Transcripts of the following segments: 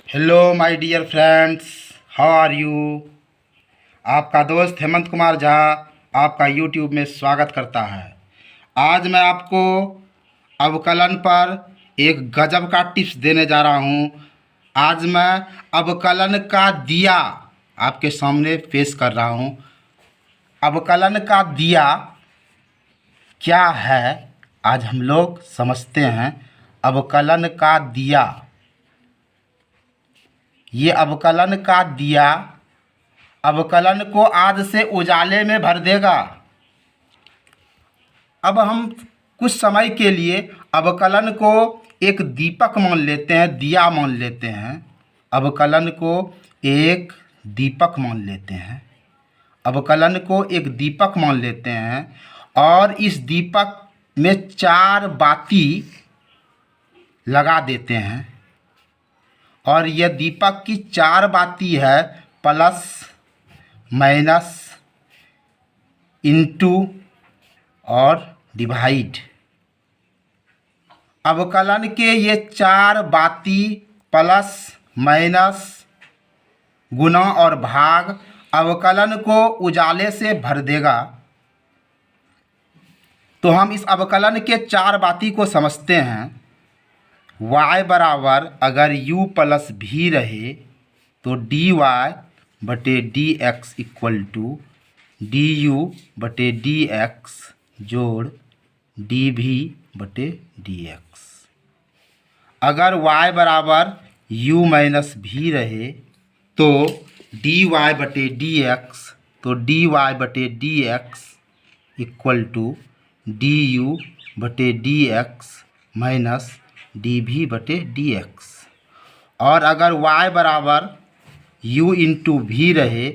Hello my dear friends, how are you. आपका दोस्त हेमंत कुमार झा आपका यूट्यूब में स्वागत करता है। आज मैं आपको अवकलन पर एक गजब का टिप्स देने जा रहा हूँ। आज मैं अवकलन का दिया आपके सामने पेश कर रहा हूँ। अवकलन का दिया क्या है आज हम लोग समझते हैं। अवकलन का दिया, ये अवकलन का दिया अवकलन को आज से उजाले में भर देगा। अब हम कुछ समय के लिए अवकलन को एक दीपक मान लेते हैं, दिया मान लेते हैं। अवकलन को एक दीपक मान लेते हैं। अवकलन को एक दीपक मान लेते हैं और इस दीपक में 4 बाती लगा देते हैं और यह दीपक की 4 बाती है, प्लस माइनस इंटू और डिवाइड। अवकलन के ये 4 बाती प्लस माइनस गुणा और भाग अवकलन को उजाले से भर देगा। तो हम इस अवकलन के 4 बाती को समझते हैं। y बराबर अगर u प्लस भी रहे तो डी वाई बटे d x equal to d u बटे डी एक्स जोड़ डी भी बटे डी एक्स। अगर y बराबर u माइनस भी रहे तो डी वाई बटे डी एक्स, तो डी वाई बटे d x equal to d u बटे d x minus d v बटे डी एक्स। और अगर y बराबर u इंटू भी रहे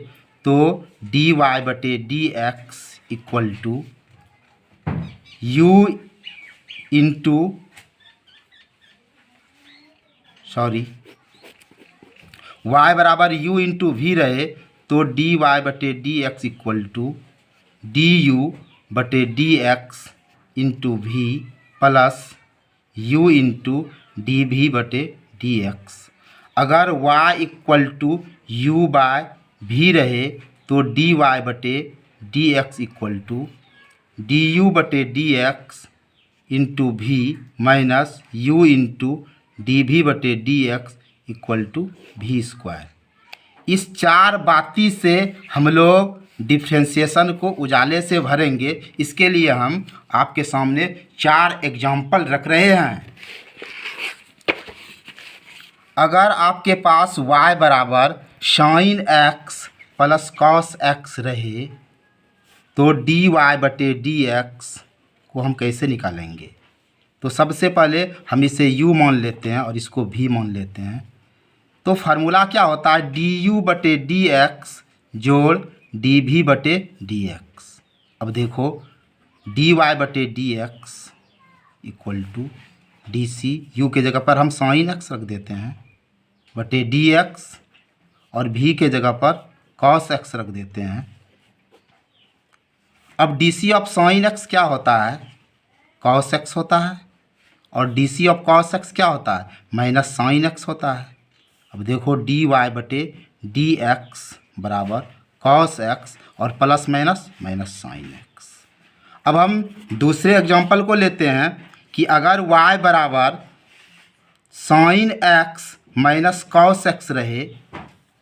तो डी वाई बटे d x equal to u into y बराबर u इंटू भी रहे तो डी वाई बटे d x equal to d u बटे d x into v plus u into d v बटे d x. अगर y equal to u by v रहे तो d y बटे d x equal to d u बटे d x into v minus u into d v बटे d x equal to भी square. इस 4 बाती से हम लोग डिफ्रेंशिएशन को उजाले से भरेंगे। इसके लिए हम आपके सामने 4 एग्जाम्पल रख रहे हैं। अगर आपके पास y बराबर sine x plus cos x रहे तो डी वाई बटे डी एक्स को हम कैसे निकालेंगे। तो सबसे पहले हम इसे u मान लेते हैं और इसको v मान लेते हैं। तो फार्मूला क्या होता है, डी यू बटे डी एक्स जोड़ डी भी बटे डी एक्स। अब देखो डी वाई बटे d x equal to d c, u के जगह पर हम साइन एक्स रख देते हैं बटे डी एक्स और भी के जगह पर कॉस एक्स रख देते हैं। अब d c of sine x क्या होता है, कॉस एक्स होता है और d c of cos x क्या होता है, माइनस साइन एक्स होता है। अब देखो डी वाई बटे डी एक्स बराबर कॉस एक्स और plus minus minus sine x. अब हम दूसरे एग्जांपल को लेते हैं कि अगर y बराबर sine x minus cos x रहे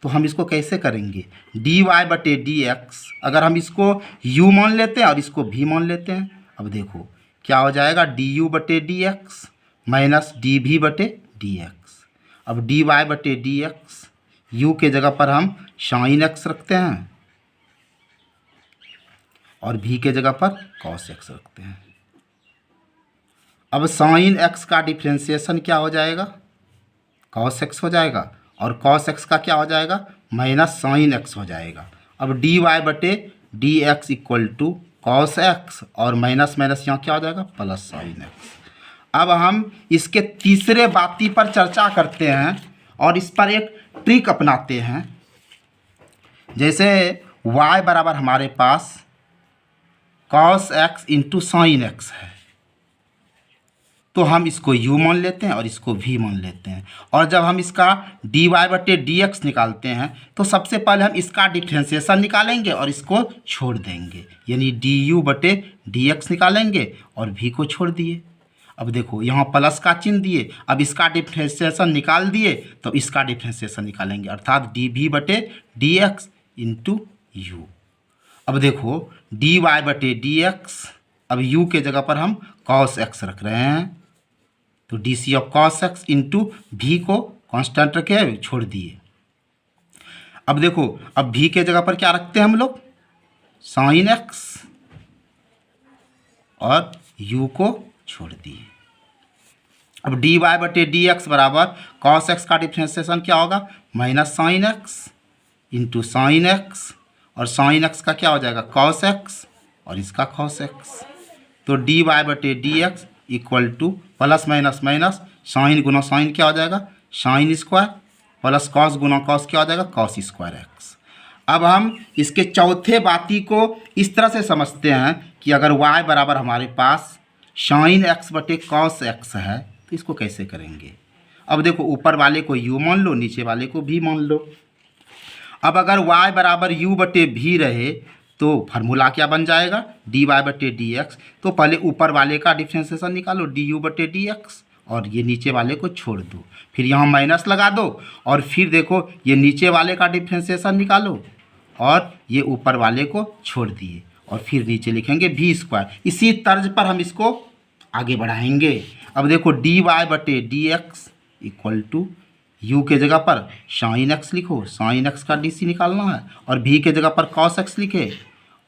तो हम इसको कैसे करेंगे, डी वाई बटे डी एक्स। अगर हम इसको u मान लेते हैं और इसको v मान लेते हैं, अब देखो क्या हो जाएगा, डी यू बटे d x minus d v बटे डी एक्स। अब डी वाई बटे डी एक्स, यू के जगह पर हम साइन एक्स रखते हैं और भी के जगह पर कॉस एक्स रखते हैं। अब साइन एक्स का डिफ्रेंशिएशन क्या हो जाएगा, कॉस एक्स हो जाएगा और कॉस एक्स का क्या हो जाएगा, माइनस साइन एक्स हो जाएगा। अब डी वाई बटे d x equal to cos x और माइनस माइनस यहाँ क्या हो जाएगा, प्लस साइन एक्स। अब हम इसके तीसरे बाती पर चर्चा करते हैं और इस पर एक ट्रिक अपनाते हैं। जैसे y बराबर हमारे पास cos x into sine x है तो हम इसको u मान लेते हैं और इसको v मान लेते हैं। और जब हम इसका dy बटे dx निकालते हैं तो सबसे पहले हम इसका डिफ्रेंशिएशन निकालेंगे और इसको छोड़ देंगे, यानी du बटे dx निकालेंगे और v को छोड़ दिए। अब देखो यहाँ प्लस का चिन्ह दिए, अब इसका डिफ्रेंशिएशन निकाल दिए तो इसका डिफ्रेंशिएशन निकालेंगे, अर्थात dv बटे dx इंटू u। अब देखो dy बटे dx, अब u के जगह पर हम cos x रख रहे हैं, तो D of cos x into भी को कांस्टेंट रखे छोड़ दिए। अब देखो अब भी के जगह पर क्या रखते हैं हम लोग, साइन x, और u को छोड़ दिए। अब dy बटे dx बराबर cos x का डिफ्रेंशिएशन क्या होगा, minus sine x into sine x, और साइन x का क्या हो जाएगा cos x और इसका cos x। तो dy बटे dx equal to plus minus minus sine गुना साइन क्या हो जाएगा साइन स्क्वायर, प्लस कॉस गुना कॉस क्या हो जाएगा कॉस स्क्वायर एक्स। अब हम इसके चौथे बाती को इस तरह से समझते हैं कि अगर y बराबर हमारे पास साइन एक्स बटे कॉस एक्स है तो इसको कैसे करेंगे। अब देखो ऊपर वाले को u मान लो, नीचे वाले को v मान लो। अब अगर y बराबर u बटे v रहे तो फार्मूला क्या बन जाएगा, dy बटे dx। तो पहले ऊपर वाले का डिफ्रेंशिएशन निकालो du बटे dx और ये नीचे वाले को छोड़ दो, फिर यहाँ माइनस लगा दो और फिर देखो ये नीचे वाले का डिफ्रेंशिएशन निकालो और ये ऊपर वाले को छोड़ दिए और फिर नीचे लिखेंगे v स्क्वायर। इसी तर्ज पर हम इसको आगे बढ़ाएंगे। अब देखो dy बटे dx इक्वल टू u के जगह पर साइन x लिखो, साइन x का dc निकालना है, और v के जगह पर cos x लिखे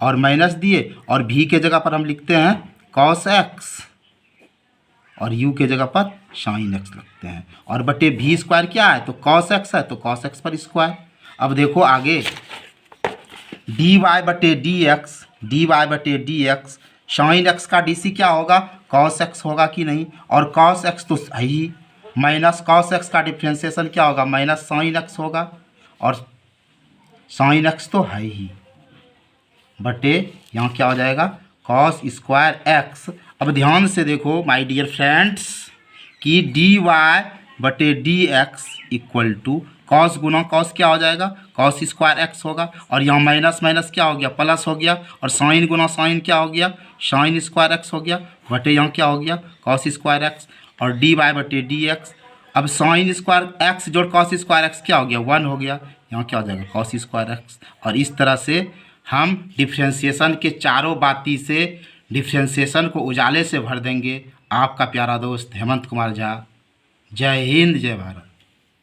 और माइनस दिए, और v के जगह पर हम लिखते हैं cos x और u के जगह पर साइन x लिखते हैं, और बटे v स्क्वायर क्या है तो cos x है तो cos x पर स्क्वायर। अब देखो आगे dy बटे dx साइन x का dc क्या होगा cos x होगा कि नहीं, और cos x तो है ही, माइनस cos x का डिफ्रेंशिएशन क्या होगा माइनस साइन x होगा, और साइन x तो है ही, बटे यहाँ क्या हो जाएगा cos स्क्वायर x। अब ध्यान से देखो माय डियर फ्रेंड्स कि dy बटे dx इक्वल टू cos गुना cos क्या हो जाएगा cos स्क्वायर x होगा, और यहाँ माइनस माइनस क्या हो गया प्लस हो गया, और साइन गुना साइन क्या हो गया साइन स्क्वायर x हो गया, बटे यहाँ क्या हो गया cos स्क्वायर x, और dy बटे dx। अब साइन स्क्वायर x जोड़ cos स्क्वायर x क्या हो गया 1 हो गया, यहाँ क्या हो जाएगा cos स्क्वायर x। और इस तरह से हम डिफ्रेंशिएशन के चारों बाती से डिफ्रेंशिएशन को उजाले से भर देंगे। आपका प्यारा दोस्त हेमंत कुमार झा। जय हिंद जय भारत।